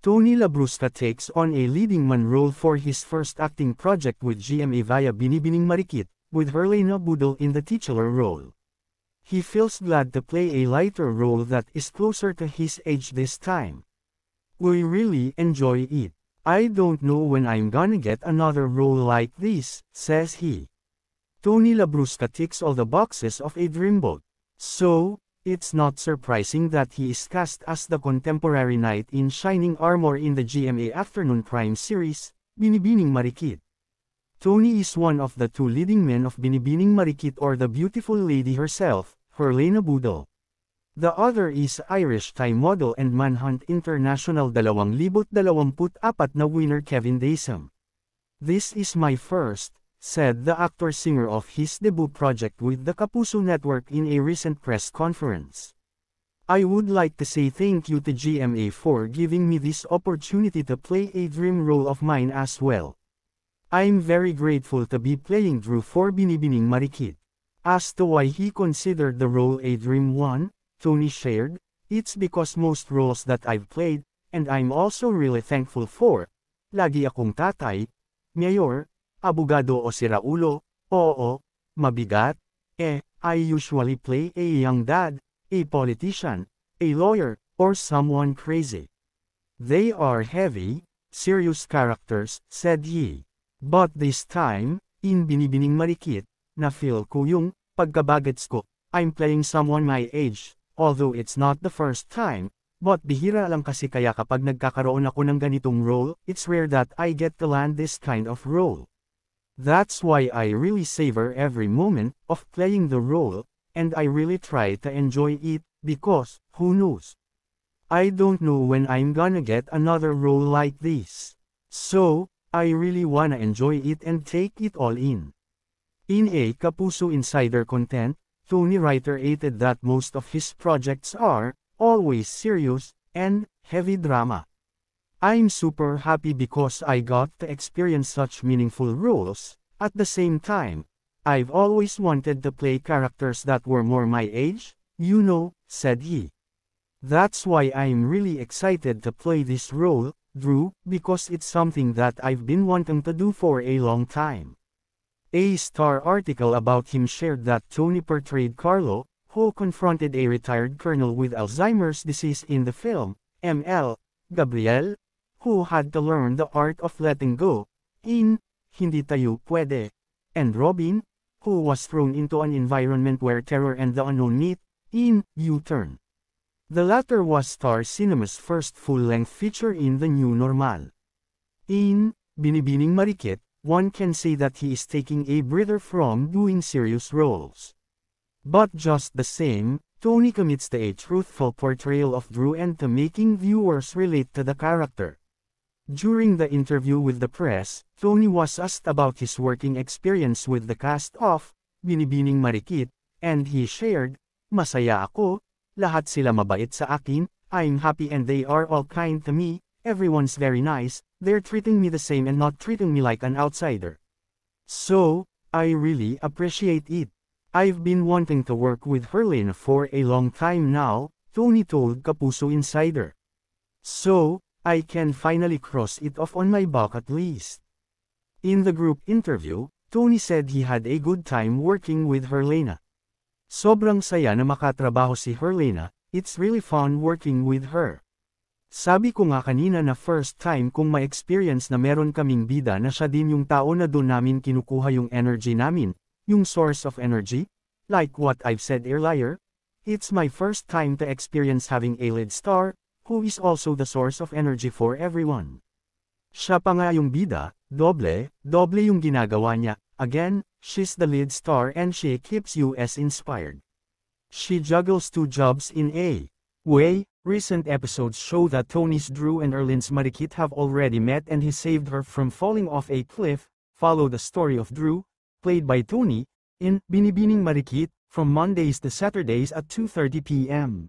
Tony Labrusca takes on a leading man role for his first acting project with GMA via Binibining Marikit, with Herlena Budol in the titular role. He feels glad to play a lighter role that is closer to his age this time. We really enjoy it. I don't know when I'm gonna get another role like this, says he. Tony Labrusca ticks all the boxes of a dreamboat. So, it's not surprising that he is cast as the contemporary knight in shining armor in the GMA Afternoon Prime series, Binibining Marikit. Tony is one of the two leading men of Binibining Marikit, or the beautiful lady herself, Herlena Budol. The other is Irish Thai model and Manhunt International 2024 na winner Kevin Daysam. This is my first, said the actor-singer of his debut project with the Kapuso Network in a recent press conference. I would like to say thank you to GMA for giving me this opportunity to play a dream role of mine as well. I'm very grateful to be playing Drew for Binibining Marikit. As to why he considered the role a dream one, Tony shared, it's because most roles that I've played, and I'm also really thankful for, lagi akong tatay, mayor, abogado o siraulo, oo, mabigat, I usually play a young dad, a politician, a lawyer, or someone crazy. They are heavy, serious characters, said he. But this time, in Binibining Marikit, na-feel ko yung pagkabagets ko, I'm playing someone my age. Although it's not the first time, but bihira lang kasi kaya kapag nagkakaroon ako ng ganitong role, it's rare that I get to land this kind of role. That's why I really savor every moment of playing the role, and I really try to enjoy it, because, who knows? I don't know when I'm gonna get another role like this. So, I really wanna enjoy it and take it all in. In a Kapuso Insider content, Tony reiterated that most of his projects are always serious and heavy drama. I'm super happy because I got to experience such meaningful roles. At the same time, I've always wanted to play characters that were more my age, you know, said he. That's why I'm really excited to play this role, Drew, because it's something that I've been wanting to do for a long time. A Star article about him shared that Tony portrayed Carlo, who confronted a retired colonel with Alzheimer's disease in the film, ML, Gabriel, who had to learn the art of letting go, in Hindi Tayo Pwede, and Robin, who was thrown into an environment where terror and the unknown meet, in U-Turn. The latter was Star Cinema's first full-length feature in the new normal. In Binibining Marikit, one can say that he is taking a breather from doing serious roles. But just the same, Tony commits to a truthful portrayal of Drew and to making viewers relate to the character. During the interview with the press, Tony was asked about his working experience with the cast of Binibining Marikit, and he shared, "Masaya ako, lahat sila mabait sa akin, I'm happy and they are all kind to me, everyone's very nice, they're treating me the same and not treating me like an outsider. So, I really appreciate it. I've been wanting to work with Herlena for a long time now," Tony told Kapuso Insider. "So, I can finally cross it off on my bucket list." In the group interview, Tony said he had a good time working with Herlena. "Sobrang saya na makatrabaho si Herlena, it's really fun working with her. Sabi ko nga kanina na first time kong ma-experience na meron kaming bida na siya din yung tao na doon namin kinukuha yung energy namin, yung source of energy, like what I've said earlier. It's my first time to experience having a lead star, who is also the source of energy for everyone. Siya pa nga yung bida, doble yung ginagawa niya, again, she's the lead star and she keeps you as inspired. She juggles two jobs in a way." Recent episodes show that Tony's Drew and Erlin's Marikit have already met and he saved her from falling off a cliff. Follow the story of Drew, played by Tony, in Binibining Marikit, from Mondays to Saturdays at 2:30 p.m.